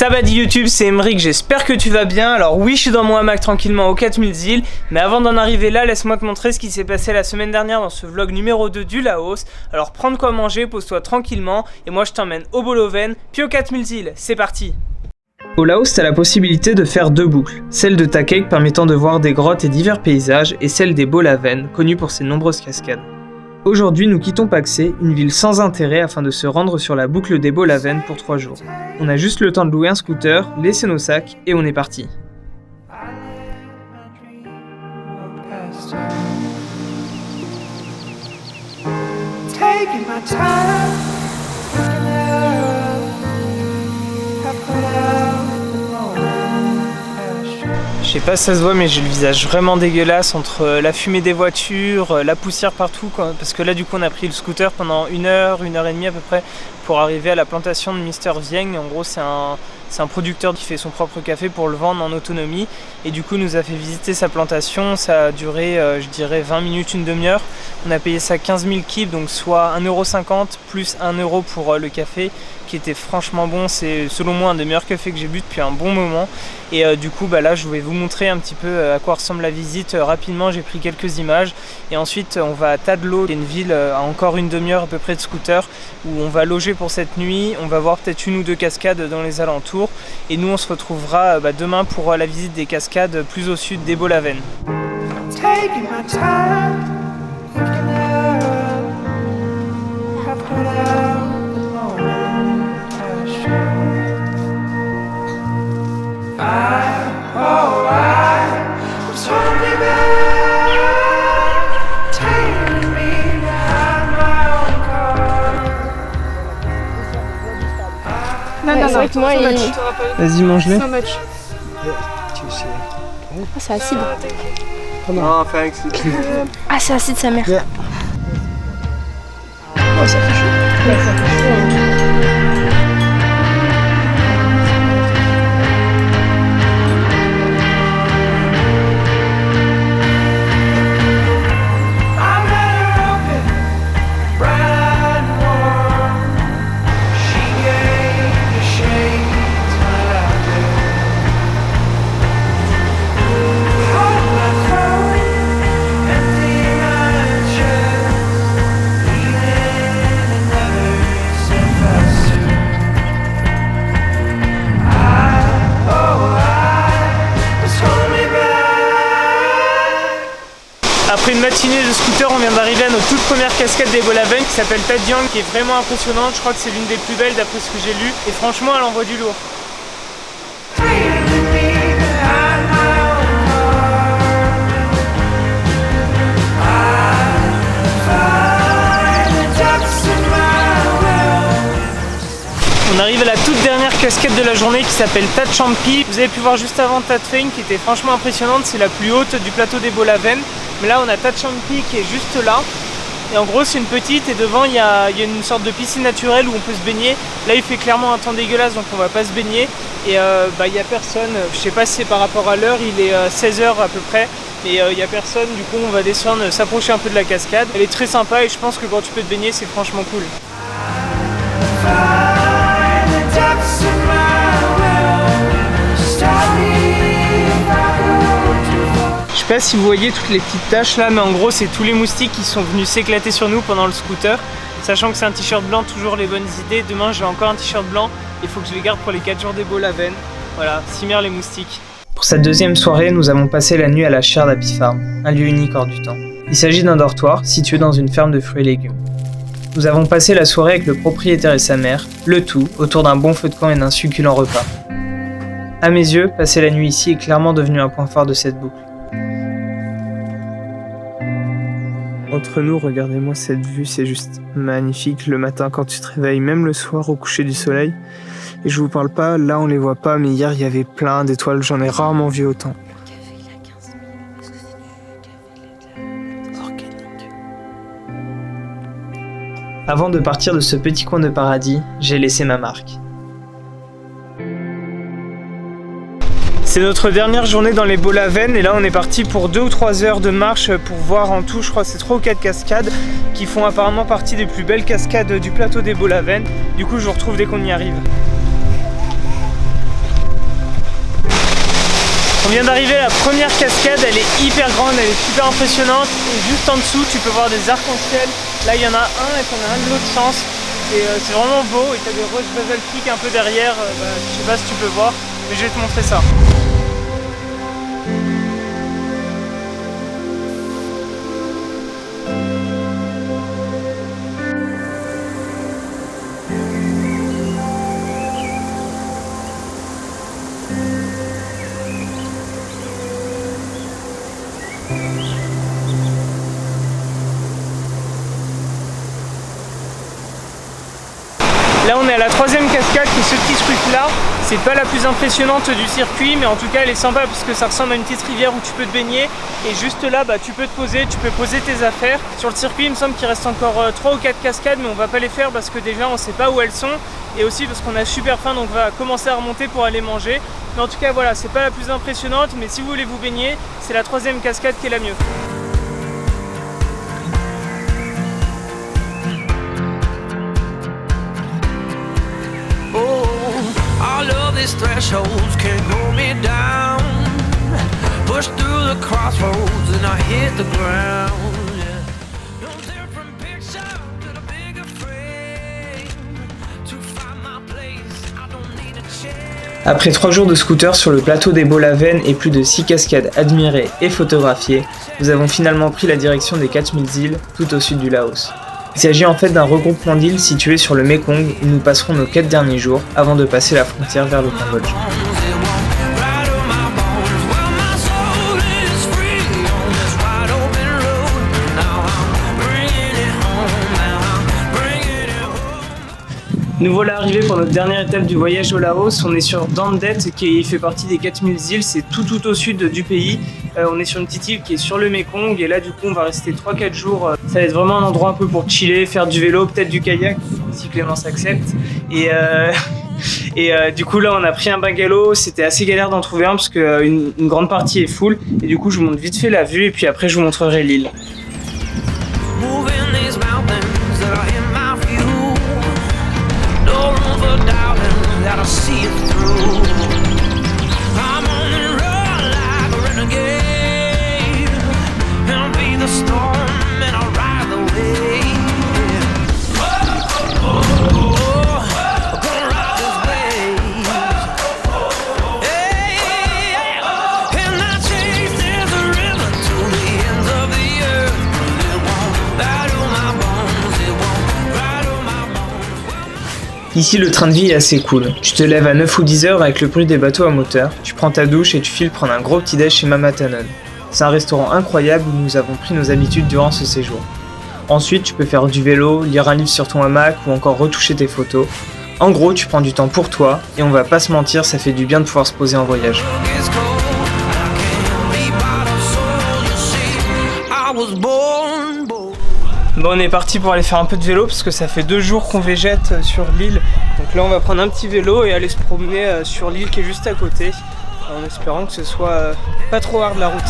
Sabadi YouTube, c'est Emeric, j'espère que tu vas bien. Alors oui, je suis dans mon hamac tranquillement aux 4000 îles, mais avant d'en arriver là, laisse-moi te montrer ce qui s'est passé la semaine dernière dans ce vlog numéro 2 du Laos. Alors prends de quoi manger, pose-toi tranquillement, et moi je t'emmène au Boloven, puis aux 4000 îles, c'est parti. Au Laos, tu as la possibilité de faire deux boucles, celle de Takek permettant de voir des grottes et divers paysages, et celle des Bolaven, connue pour ses nombreuses cascades. Aujourd'hui, nous quittons Paksé, une ville sans intérêt, afin de se rendre sur la boucle des Bolaven pour 3 jours. On a juste le temps de louer un scooter, laisser nos sacs, et on est parti. Je sais pas si ça se voit, mais j'ai le visage vraiment dégueulasse entre la fumée des voitures, la poussière partout, parce que là du coup on a pris le scooter pendant 1 heure, 1 heure et demie à peu près pour arriver à la plantation de Mr Vieng. En gros c'est un producteur qui fait son propre café pour le vendre en autonomie, et du coup il nous a fait visiter sa plantation. Ça a duré je dirais 20 minutes, une demi-heure. On a payé ça 15 000 kip, donc soit 1,50 € plus 1 € pour le café, qui était franchement bon. C'est selon moi un des meilleurs cafés que j'ai bu depuis un bon moment. Et du coup là je vais vous montrer un petit peu à quoi ressemble la visite rapidement. J'ai pris quelques images et ensuite on va à Tadlo, qui est une ville à encore une demi-heure à peu près de scooter, où on va loger pour cette nuit. On va voir peut-être 1 ou 2 cascades dans les alentours, et nous on se retrouvera demain pour la visite des cascades plus au sud des Bolaven. Non, moi, Vas-y, mange-le. Ah, c'est acide. Oh, thanks. Ah, c'est acide, sa mère. Yeah. Oh, ça fait chaud. Ouais, ça fait chaud. Après une matinée de scooter, on vient d'arriver à notre toute première cascade des Bolaven qui s'appelle Tadiang, qui est vraiment impressionnante. Je crois que c'est l'une des plus belles d'après ce que j'ai lu, et franchement elle envoie du lourd. On arrive à la toute dernière cascade de la journée qui s'appelle Tat Champi. Vous avez pu voir juste avant Tat Phaeng qui était franchement impressionnante, c'est la plus haute du plateau des Bolaven. Mais là on a Tat Champi qui est juste là. Et en gros c'est une petite, et devant il y a une sorte de piscine naturelle où on peut se baigner. Là il fait clairement un temps dégueulasse, donc on va pas se baigner. Et il y a personne, je sais pas si c'est par rapport à l'heure, il est 16 h à peu près. Et il y a personne, du coup on va descendre, s'approcher un peu de la cascade. Elle est très sympa et je pense que quand tu peux te baigner c'est franchement cool. Je sais pas si vous voyez toutes les petites taches là, mais en gros c'est tous les moustiques qui sont venus s'éclater sur nous pendant le scooter. Sachant que c'est un t-shirt blanc, toujours les bonnes idées. Demain j'ai encore un t-shirt blanc, il faut que je les garde pour les 4 jours des Bolaven. Voilà, Cimer les moustiques. Pour cette deuxième soirée, nous avons passé la nuit à la Shard Happy Farm, un lieu unique hors du temps. Il s'agit d'un dortoir situé dans une ferme de fruits et légumes. Nous avons passé la soirée avec le propriétaire et sa mère, le tout autour d'un bon feu de camp et d'un succulent repas. À mes yeux, passer la nuit ici est clairement devenu un point fort de cette boucle. Entre nous, regardez-moi cette vue, c'est juste magnifique le matin quand tu te réveilles, même le soir au coucher du soleil. Et je vous parle pas, là on les voit pas, mais hier il y avait plein d'étoiles, j'en ai rarement vu autant. Avant de partir de ce petit coin de paradis, j'ai laissé ma marque. C'est notre dernière journée dans les Bolaven et là on est parti pour 2 ou 3 heures de marche pour voir en tout, je crois que c'est 3 ou 4 cascades qui font apparemment partie des plus belles cascades du plateau des Bolaven. Du coup je vous retrouve dès qu'on y arrive. On vient d'arriver à la première cascade, elle est hyper grande, elle est super impressionnante. Et juste en dessous, tu peux voir des arcs-en-ciel. Là, il y en a un et t'en as un de l'autre sens. Et c'est vraiment beau. Et t'as des roches basaltiques un peu derrière. Je sais pas si tu peux voir, mais je vais te montrer ça. Là on est à la troisième cascade qui est ce petit truc là. C'est pas la plus impressionnante du circuit, mais en tout cas elle est sympa parce que ça ressemble à une petite rivière où tu peux te baigner. Et juste là tu peux te poser, tu peux poser tes affaires. Sur le circuit il me semble qu'il reste encore 3 ou 4 cascades, mais on va pas les faire parce que déjà on sait pas où elles sont. Et aussi parce qu'on a super faim, donc on va commencer à remonter pour aller manger. Mais en tout cas voilà, c'est pas la plus impressionnante, mais si vous voulez vous baigner, c'est la troisième cascade qui est la mieux. These thresholds can't hold me down. Push through the crossroads and I hit the ground. Yeah. No different picture to the bigger frame. To find my place, I don't need a change. Après 3 jours de scooter sur le plateau des Beaux-Lavennes et plus de 6 cascades admirées et photographiées, nous avons finalement pris la direction des 4000 îles, tout au sud du Laos. Il s'agit en fait d'un regroupement d'îles situées sur le Mekong où nous passerons nos 4 derniers jours avant de passer la frontière vers le Cambodge. Nous voilà arrivés pour notre dernière étape du voyage au Laos. On est sur Dandet qui fait partie des 4000 îles, c'est tout au sud du pays. On est sur une petite île qui est sur le Mekong et là du coup on va rester 3-4 jours. Ça va être vraiment un endroit un peu pour chiller, faire du vélo, peut-être du kayak si Clémence accepte. Et du coup là on a pris un bungalow, c'était assez galère d'en trouver un parce qu'une grande partie est full. Et du coup je vous montre vite fait la vue et puis après je vous montrerai l'île. Ici le train de vie est assez cool. Tu te lèves à 9 ou 10 heures avec le bruit des bateaux à moteur, tu prends ta douche et tu files prendre un gros petit déj chez Mama Tanon. C'est un restaurant incroyable où nous avons pris nos habitudes durant ce séjour. Ensuite tu peux faire du vélo, lire un livre sur ton hamac ou encore retoucher tes photos. En gros tu prends du temps pour toi et on va pas se mentir, ça fait du bien de pouvoir se poser en voyage. Bon, on est parti pour aller faire un peu de vélo parce que ça fait 2 jours qu'on végète sur l'île. Donc là on va prendre un petit vélo et aller se promener sur l'île qui est juste à côté, en espérant que ce soit pas trop hard la route.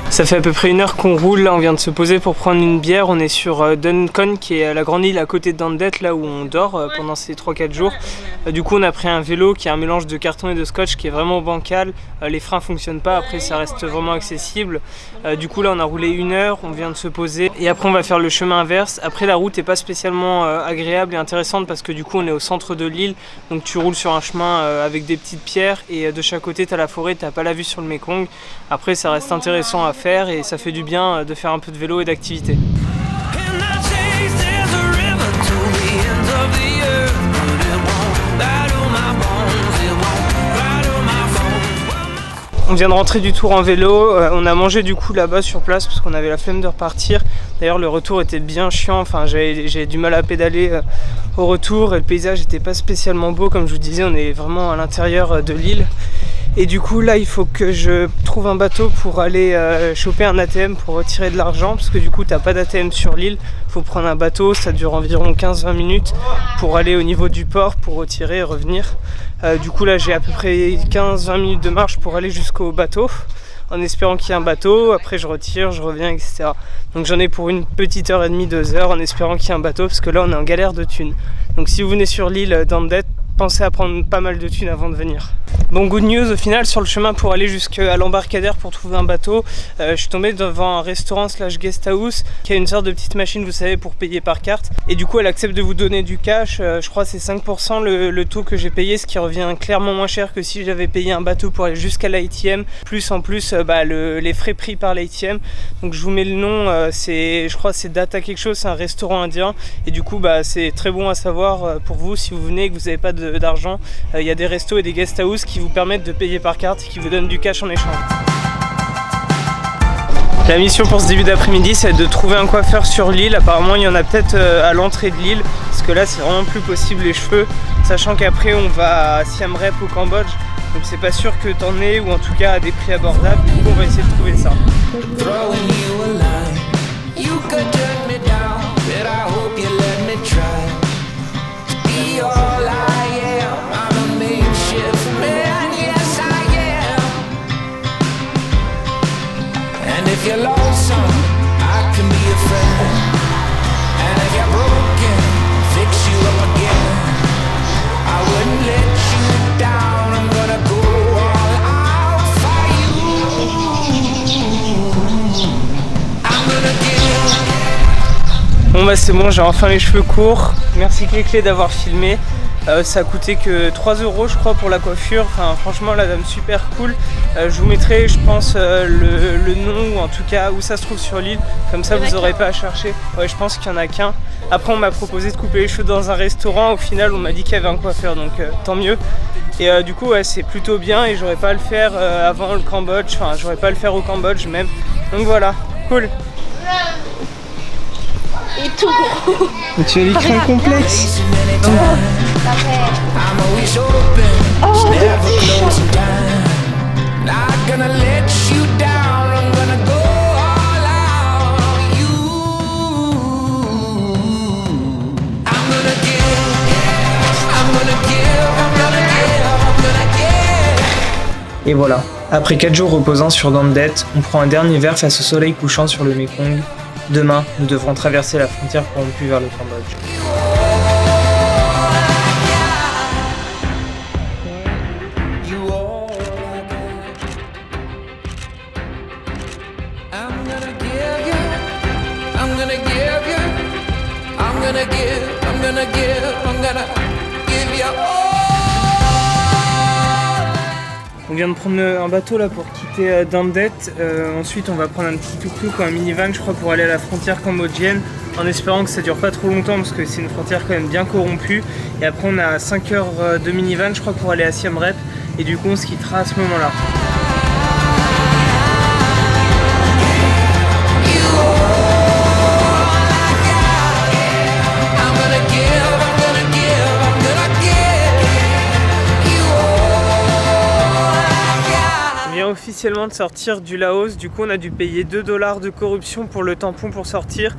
Ça fait à peu près 1 heure qu'on roule, là on vient de se poser pour prendre une bière, on est sur Duncan qui est la grande île à côté de Dandet, là où on dort pendant ces 3-4 jours. Du coup on a pris un vélo qui est un mélange de carton et de scotch qui est vraiment bancal, les freins fonctionnent pas, après ça reste vraiment accessible. Du coup là on a roulé 1 heure, on vient de se poser et après on va faire le chemin inverse. Après la route est pas spécialement agréable et intéressante parce que du coup on est au centre de l'île, donc tu roules sur un chemin avec des petites pierres et de chaque côté tu as la forêt, tu n'as pas la vue sur le Mekong. Après ça reste intéressant à faire et ça fait du bien de faire un peu de vélo et d'activité. On vient de rentrer du tour en vélo, on a mangé du coup là-bas sur place parce qu'on avait la flemme de repartir. D'ailleurs le retour était bien chiant, enfin j'avais du mal à pédaler au retour et le paysage n'était pas spécialement beau, comme je vous disais, on est vraiment à l'intérieur de l'île. Et du coup là il faut que je trouve un bateau pour aller choper un ATM pour retirer de l'argent, parce que du coup t'as pas d'ATM sur l'île, faut prendre un bateau, ça dure environ 15-20 minutes pour aller au niveau du port pour retirer et revenir. Du coup là j'ai à peu près 15-20 minutes de marche pour aller jusqu'au bateau. en espérant qu'il y ait un bateau. Après je retire, je reviens, etc. Donc j'en ai pour une petite heure et demie, 2 heures en espérant qu'il y ait un bateau parce que là on est en galère de thunes. Donc si vous venez sur l'île d'Andette, pensez à prendre pas mal de thunes avant de venir. Bon, good news, au final sur le chemin pour aller jusqu'à l'embarcadère pour trouver un bateau, je suis tombé devant un restaurant / guest house qui a une sorte de petite machine, vous savez, pour payer par carte. Et du coup elle accepte de vous donner du cash, je crois c'est 5% le taux que j'ai payé, ce qui revient clairement moins cher que si j'avais payé un bateau pour aller jusqu'à l'ATM, plus en plus les frais pris par l'ATM. Donc je vous mets le nom, je crois c'est Data quelque chose, c'est un restaurant indien. Et du coup c'est très bon à savoir pour vous si vous venez et que vous n'avez pas d'argent. Il y a des restos et des guest house qui vous permettent de payer par carte et qui vous donnent du cash en échange. La mission pour ce début d'après-midi, c'est de trouver un coiffeur sur l'île. Apparemment il y en a peut-être à l'entrée de l'île, parce que là c'est vraiment plus possible les cheveux, sachant qu'après on va à Siem Reap au Cambodge, donc c'est pas sûr que t'en aies, ou en tout cas à des prix abordables. Du coup on va essayer de trouver ça. If you're lonesome, I can be your friend. And if you're broken, fix you up again. I wouldn't let you down. I'm gonna go all out for you. I'm gonna give. Bon bah c'est bon, j'ai enfin les cheveux courts. Merci Clé d'avoir filmé. Ça a coûté que 3 € je crois pour la coiffure. Enfin franchement la dame super cool. Je vous mettrai je pense le nom, ou en tout cas où ça se trouve sur l'île. Comme ça vous n'aurez pas à chercher. Ouais, je pense qu'il n'y en a qu'un. Après on m'a proposé de couper les cheveux dans un restaurant. Au final on m'a dit qu'il y avait un coiffeur, donc tant mieux. Et du coup ouais, c'est plutôt bien et j'aurais pas à le faire avant le Cambodge. Enfin j'aurais pas à le faire au Cambodge même. Donc voilà, cool. Et tout gros. Mais tu as les crins complexes. I'm always open, never closing down. Not gonna let you down. I'm gonna go all out on you. I'm gonna give, I'm gonna give, I'm gonna give, I'm gonna give. Et voilà, après 4 jours reposants sur Dandette, on prend un dernier verre face au soleil couchant sur le Mekong. Demain, nous devrons traverser la frontière corrompue vers le Cambodge. On vient de prendre un bateau là pour quitter Dandette. Ensuite on va prendre un petit tuk-tuk ou un minivan je crois pour aller à la frontière cambodgienne, en espérant que ça dure pas trop longtemps parce que c'est une frontière quand même bien corrompue. Et après on a 5 heures de minivan je crois pour aller à Siem Reap, et du coup on se quittera à ce moment là. Officiellement de sortir du Laos, du coup on a dû payer 2 $ de corruption pour le tampon pour sortir.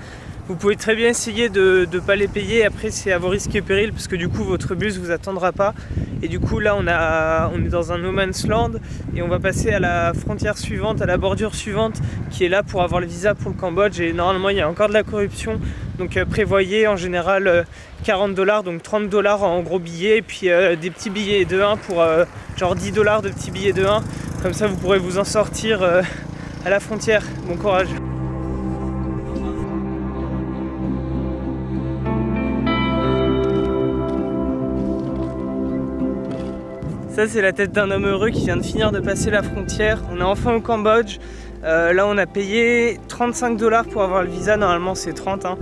Vous pouvez très bien essayer de ne pas les payer, après c'est à vos risques et périls parce que du coup votre bus vous attendra pas. Et du coup là on est dans un no man's land et on va passer à la frontière suivante, à la bordure suivante qui est là pour avoir le visa pour le Cambodge, et normalement il y a encore de la corruption. Donc prévoyez en général 40 $, donc 30 $ en gros billets, et puis des petits billets de 1 pour genre 10 $ de petits billets de 1. Comme ça vous pourrez vous en sortir à la frontière. Bon courage. Ça c'est la tête d'un homme heureux qui vient de finir de passer la frontière. On est enfin au Cambodge. Là on a payé 35 $ pour avoir le visa, normalement c'est 30 hein.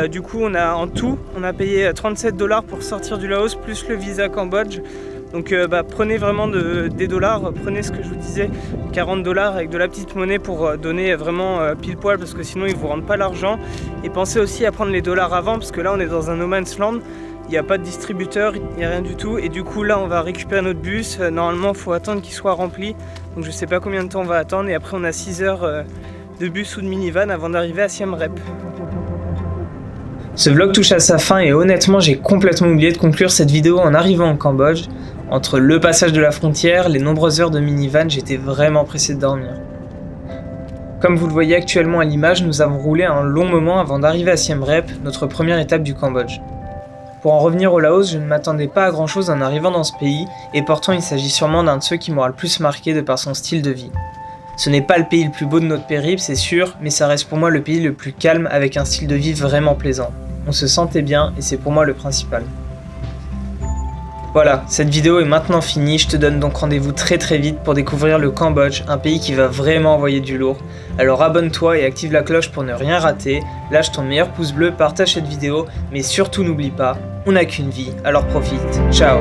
Du coup on a payé 37 $ pour sortir du Laos plus le visa Cambodge. Donc prenez vraiment des dollars, prenez ce que je vous disais, 40 $ avec de la petite monnaie pour donner vraiment pile poil, parce que sinon ils vous rendent pas l'argent. Et pensez aussi à prendre les dollars avant, parce que là on est dans un no man's land, il n'y a pas de distributeur, il n'y a rien du tout. Et du coup là on va récupérer notre bus, normalement il faut attendre qu'il soit rempli, donc je sais pas combien de temps on va attendre. Et après on a 6 heures de bus ou de minivan avant d'arriver à Siem Reap. Ce vlog touche à sa fin et honnêtement j'ai complètement oublié de conclure cette vidéo en arrivant au Cambodge. Entre le passage de la frontière, les nombreuses heures de minivan, j'étais vraiment pressé de dormir. Comme vous le voyez actuellement à l'image, nous avons roulé un long moment avant d'arriver à Siem Reap, notre première étape du Cambodge. Pour en revenir au Laos, je ne m'attendais pas à grand chose en arrivant dans ce pays, et pourtant il s'agit sûrement d'un de ceux qui m'aura le plus marqué de par son style de vie. Ce n'est pas le pays le plus beau de notre périple, c'est sûr, mais ça reste pour moi le pays le plus calme avec un style de vie vraiment plaisant. On se sentait bien et c'est pour moi le principal. Voilà, cette vidéo est maintenant finie, je te donne donc rendez-vous très vite pour découvrir le Cambodge, un pays qui va vraiment envoyer du lourd. Alors abonne-toi et active la cloche pour ne rien rater, lâche ton meilleur pouce bleu, partage cette vidéo, mais surtout n'oublie pas, on n'a qu'une vie, alors profite, ciao.